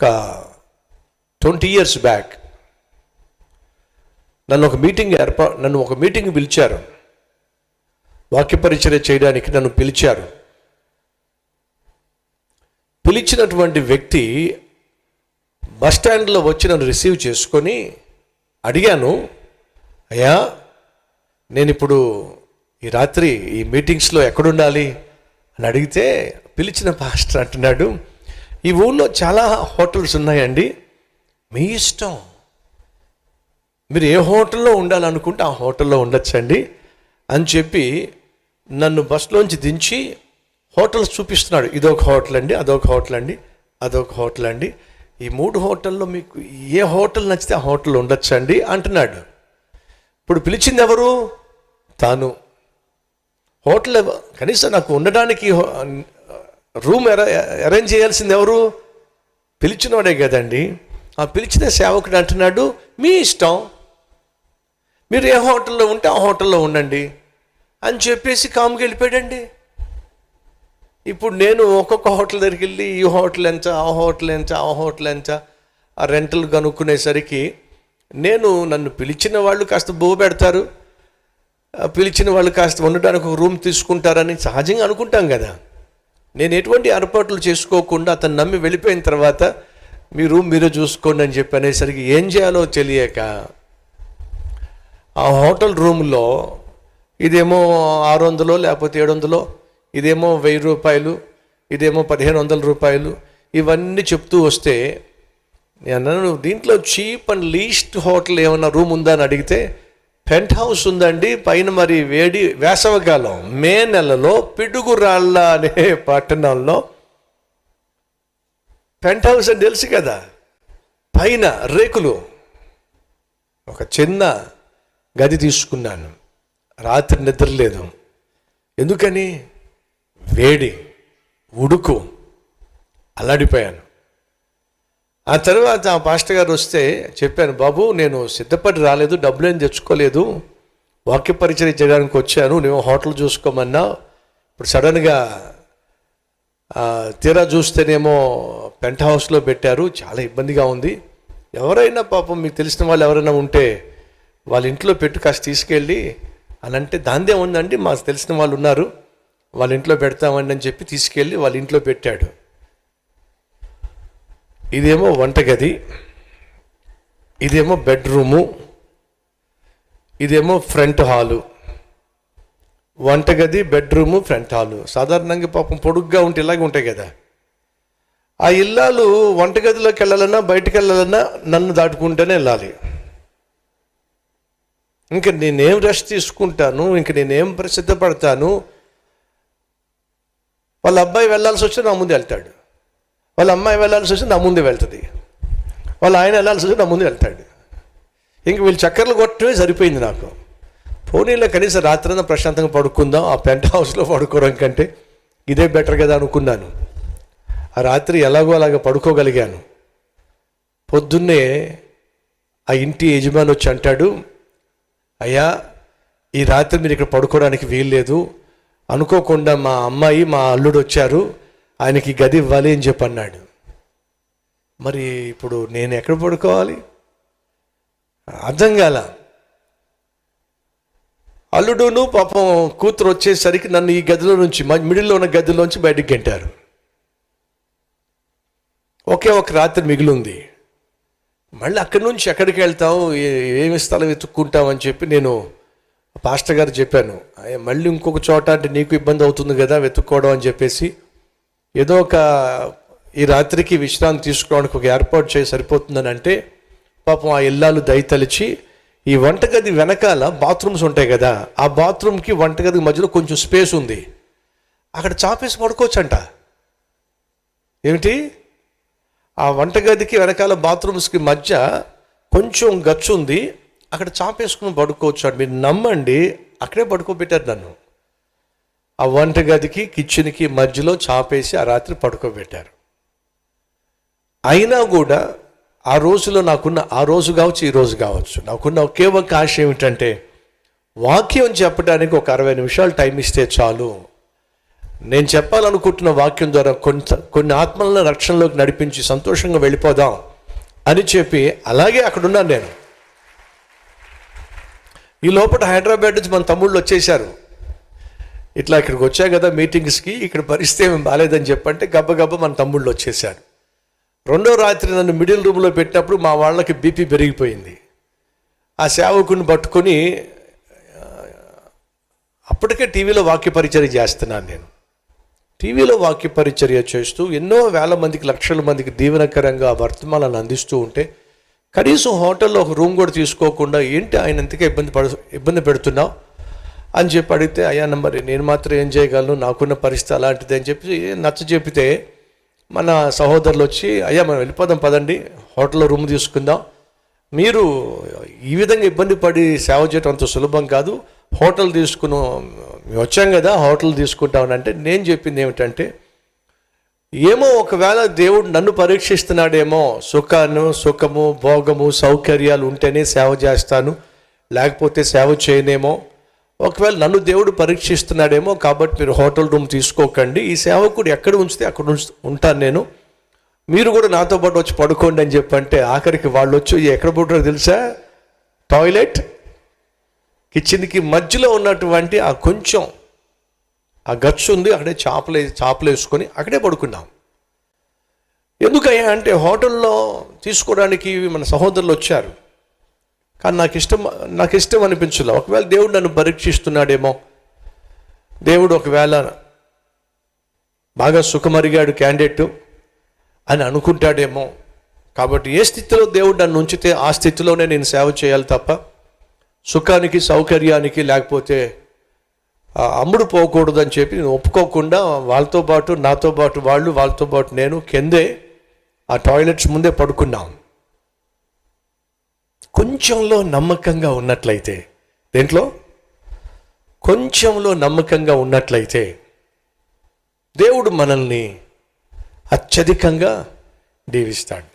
ఒక 20 years back నన్ను ఒక మీటింగ్ పిలిచారు. వాక్య పరిచర్య చేయడానికి నన్ను పిలిచారు. పిలిచినటువంటి వ్యక్తి బస్ స్టాండ్లో వచ్చి నన్ను రిసీవ్ చేసుకొని అడిగాను, అయ్యా నేను ఇప్పుడు ఈ రాత్రి ఈ మీటింగ్స్లో ఎక్కడుండాలి అని అడిగితే, పిలిచిన పాస్టర్ అంటున్నాడు, ఈ ఊళ్ళో చాలా హోటల్స్ ఉన్నాయండి, మీ ఇష్టం, మీరు ఏ హోటల్లో ఉండాలనుకుంటే ఆ హోటల్లో ఉండొచ్చండి అని చెప్పి నన్ను బస్లోంచి దించి హోటల్స్ చూపిస్తున్నాడు. ఇదొక హోటల్ అండి, అదొక హోటల్ అండి, అదొక హోటల్ అండి, ఈ 3 హోటల్లో మీకు ఏ హోటల్ నచ్చితే ఆ హోటల్లో ఉండొచ్చండి అంటున్నాడు. ఇప్పుడు పిలిచింది ఎవరు? తాను. హోటల్ కనీసం నాకు ఉండడానికి రూమ్ అరేంజ్ చేయాల్సింది ఎవరు? పిలిచినోడే కదండి. ఆ పిలిచిన సేవకుడు అంటున్నాడు, మీ ఇష్టం, మీరు ఏ హోటల్లో ఉంటే ఆ హోటల్లో ఉండండి అని చెప్పేసి కామ్గా వెళ్ళిపోయాడండి. ఇప్పుడు నేను ఒక్కొక్క హోటల్ దగ్గరికి వెళ్ళి ఈ హోటల్ ఎంత, ఆ హోటల్ ఎంత, ఆ హోటల్ ఎంత, ఆ రెంటలు కనుక్కునేసరికి నన్ను పిలిచిన వాళ్ళు కాస్త బో పెడతారు, పిలిచిన వాళ్ళు కాస్త ఉండడానికి ఒక రూమ్ తీసుకుంటారని సహజంగా అనుకుంటాం కదా. నేను ఎటువంటి ఏర్పాట్లు చేసుకోకుండా అతను నమ్మి వెళ్ళిపోయిన తర్వాత మీ రూమ్ మీరే చూసుకోండి అని చెప్పి అనేసరికి ఏం చేయాలో తెలియక ఆ హోటల్ రూమ్లో ఇదేమో 600 లేకపోతే 700, ఇదేమో 1000 రూపాయలు, ఇదేమో 1500 రూపాయలు, ఇవన్నీ చెప్తూ వస్తే నేను దీంట్లో చీప్ అండ్ లీస్ట్ హోటల్ ఏమన్నా రూమ్ ఉందా అని అడిగితే, పెంట్ హౌస్ ఉందండి పైన, మరి వేసవకాలం మే నెలలో పిడుగురాళ్ళ అనే పట్టణంలో పెంట్ హౌస్ అని తెలుసు కదా, పైన రేకులు, ఒక చిన్న గది తీసుకున్నాను. రాత్రి నిద్రలేదు. ఎందుకని? వేడి, ఉడుకు, అల్లాడిపోయాను. ఆ తర్వాత ఆ పాస్టర్ గారు వస్తే చెప్పాను, బాబు నేను సిద్ధపడి రాలేదు, డబ్బులేం తెచ్చుకోలేదు, వాక్య పరిచర్య చేయడానికి వచ్చాను, నువ్వు హోటల్ చూసుకోమన్నా, ఇప్పుడు సడన్గా తీరా చూస్తేనేమో పెంట్ హౌస్లో పెట్టారు, చాలా ఇబ్బందిగా ఉంది, ఎవరైనా పాపం మీకు తెలిసిన వాళ్ళు ఎవరైనా ఉంటే వాళ్ళ ఇంట్లో పెట్టు కాస్త తీసుకెళ్ళి అని అంటే, దాందే ఉందండి మాకు తెలిసిన వాళ్ళు ఉన్నారు, వాళ్ళ ఇంట్లో పెడతామండి అని చెప్పి తీసుకెళ్ళి వాళ్ళ ఇంట్లో పెట్టాడు. ఇదేమో వంటగది, ఇదేమో బెడ్రూము, ఇదేమో ఫ్రంట్ హాలు. వంటగది, బెడ్రూము, ఫ్రంట్ హాలు. సాధారణంగా పాపం పొడుగ్గా ఉంటే ఇలాగే ఉంటాయి కదా. ఆ ఇల్లాలు వంటగదిలోకి వెళ్ళాలన్నా బయటకు వెళ్ళాలన్నా నన్ను దాటుకుంటూనే వెళ్ళాలి. ఇంకా నేనేం రెస్ట్ తీసుకుంటాను, ఇంక నేనేం సిద్ధపడతాను? వాళ్ళ అబ్బాయి వెళ్ళాల్సి వస్తే నా ముందు వెళ్తాడు, వాళ్ళ అమ్మాయి వెళ్ళాల్సి వస్తే నా ముందు వెళ్తుంది, వాళ్ళ ఆయన వెళ్ళాల్సి వస్తే నా ముందు వెళ్తాడు. ఇంక వీళ్ళు చక్కర్లు కొట్టడమే సరిపోయింది నాకు. పోనీలో కనీసం రాత్రైనా ప్రశాంతంగా పడుకుందాం, ఆ పెంట్ హౌస్లో పడుకోవడం కంటే ఇదే బెటర్ కదా అనుకున్నాను. ఆ రాత్రి ఎలాగో అలాగ పడుకోగలిగాను. పొద్దున్నే ఆ ఇంటి యజమాని వచ్చి అంటాడు, అయ్యా ఈ రాత్రి మీరు ఇక్కడ పడుకోవడానికి వీల్లేదు, అనుకోకుండా మా అమ్మాయి మా అల్లుడు వచ్చారు, ఆయనకి గది ఇవ్వాలి అని చెప్పి అన్నాడు. మరి ఇప్పుడు నేను ఎక్కడ పడుకోవాలి? అర్థం కాల. అల్లుడును పాపం కూతురు వచ్చేసరికి నన్ను ఈ గదిలో నుంచి, మిడిల్లో ఉన్న గదిలోంచి బయటికి గెంటారు. ఒకే ఒక రాత్రి మిగిలింది. మళ్ళీ అక్కడి నుంచి ఎక్కడికి వెళ్తావు, ఏమి స్థలం వెతుక్కుంటావు అని చెప్పి నేను పాస్టర్ గారు చెప్పాను. మళ్ళీ ఇంకొక చోట అంటే నీకు ఇబ్బంది అవుతుంది కదా వెతుక్కోవడం అని చెప్పేసి, ఏదో ఒక ఈ రాత్రికి విశ్రాంతి తీసుకోవడానికి ఒక ఏర్పాటు చేసి సరిపోతుందని అంటే, పాపం ఆ ఇల్లాలు దయతలిచి ఈ వంటగది వెనకాల బాత్రూమ్స్ ఉంటాయి కదా, ఆ బాత్రూమ్కి వంటగది మధ్యలో కొంచెం స్పేస్ ఉంది, అక్కడ చాపేసి పడుకోవచ్చంట. ఏమిటి? ఆ వంటగదికి వెనకాల బాత్రూమ్స్కి మధ్య కొంచెం గచ్చు ఉంది, అక్కడ చాపేసుకుని పడుకోవచ్చు అని. మీరు నమ్మండి, అక్కడే పడుకోబెట్టారు నన్ను. ఆ వంటగదికి కిచెన్కి మధ్యలో చాపేసి ఆ రాత్రి పడుకోబెట్టారు. అయినా కూడా ఆ రోజులో నాకున్న, ఆ రోజు కావచ్చు ఈ రోజు కావచ్చు, నాకున్న ఒకే ఒక ఆశ ఏమిటంటే వాక్యం చెప్పడానికి ఒక 60 నిమిషాలు టైం ఇస్తే చాలు, నేను చెప్పాలనుకుంటున్న వాక్యం ద్వారా కొన్ని ఆత్మలను రక్షణలోకి నడిపించి సంతోషంగా వెళ్ళిపోదాం అని చెప్పి అలాగే అక్కడ ఉన్నాను నేను. ఈ లోపల హైదరాబాద్ నుంచి మన తమ్ముళ్ళు వచ్చేసారు. ఇట్లా ఇక్కడికి వచ్చా కదా మీటింగ్స్కి, ఇక్కడ పరిస్థితి ఏమి బాగాలేదని చెప్పంటే గబ్బ మన తమ్ముళ్ళు వచ్చేసారు. రెండో రాత్రి నన్ను మిడిల్ రూమ్లో పెట్టినప్పుడు మా వాళ్ళకి బీపీ పెరిగిపోయింది. ఆ సేవకుని పట్టుకొని అప్పటికే టీవీలో వాక్య పరిచర్య చేస్తున్నాను నేను. టీవీలో వాక్య పరిచర్య చేస్తూ ఎన్నో వేల మందికి, లక్షల మందికి దీవెనకరంగా వర్తమానాలను అందిస్తూ ఉంటే కనీసం హోటల్లో ఒక రూమ్ కూడా తీసుకోకుండా ఏంటి ఆయన ఎంతగా ఇబ్బంది పెడుతున్నావు అని చెప్పి అడిగితే, అయ్యా మరి నేను మాత్రం ఏం చేయగలను, నాకున్న పరిస్థితి అలాంటిది అని చెప్పి నచ్చ చెప్తే మన సహోదరులు వచ్చి, అయ్యా మనం వెళ్ళిపోదాం పదండి, హోటల్లో రూమ్ తీసుకుందాం, మీరు ఈ విధంగా ఇబ్బంది పడి సేవ చేయడం అంత సులభం కాదు, హోటల్ తీసుకుని మేము వచ్చాం కదా హోటల్ తీసుకుంటామని అంటే, నేను చెప్పింది ఏమిటంటే, ఏమో ఒకవేళ దేవుడు నన్ను పరీక్షిస్తున్నాడేమో, సుఖము భోగము సౌకర్యాలు ఉంటేనే సేవ చేస్తాను, లేకపోతే సేవ చేయనేమో, ఒకవేళ నన్ను దేవుడు పరీక్షిస్తున్నాడేమో కాబట్టి మీరు హోటల్ రూమ్ తీసుకోకండి, ఈ సేవకుడు ఎక్కడ ఉంచితే అక్కడ ఉంటాను నేను, మీరు కూడా నాతో పాటు వచ్చి పడుకోండి అని చెప్పంటే, ఆఖరికి వాళ్ళు వచ్చి ఎక్కడ పడుతారో తెలుసా, టాయిలెట్ కిచెన్కి మధ్యలో ఉన్నటువంటి ఆ కొంచెం ఆ గచ్చు ఉంది, అక్కడే చాపలు వేసుకొని అక్కడే పడుకున్నాం. ఎందుకయ్యా అంటే హోటల్లో తీసుకోవడానికి మన సహోదరులు వచ్చారు, కానీ నాకు ఇష్టం అనిపించలే. ఒకవేళ దేవుడు నన్ను పరీక్షిస్తున్నాడేమో, దేవుడు ఒకవేళ బాగా సుఖమరిగాడు క్యాండిడేట్ అని అనుకుంటాడేమో, కాబట్టి ఏ స్థితిలో దేవుడు నన్ను ఉంచితే ఆ స్థితిలోనే నేను సేవ చేయాలి తప్ప సుఖానికి సౌకర్యానికి లేకపోతే అమ్ముడు పోకూడదని చెప్పి నేను ఒప్పుకోకుండా వాళ్ళతో పాటు నాతో పాటు వాళ్ళతో పాటు నేను కిందే ఆ టాయిలెట్స్ ముందే పడుకున్నాం. కొంచెంలో నమ్మకంగా ఉన్నట్లయితే, దేంట్లో కొంచెంలో నమ్మకంగా ఉన్నట్లయితే దేవుడు మనల్ని అత్యధికంగా దీవిస్తాడు.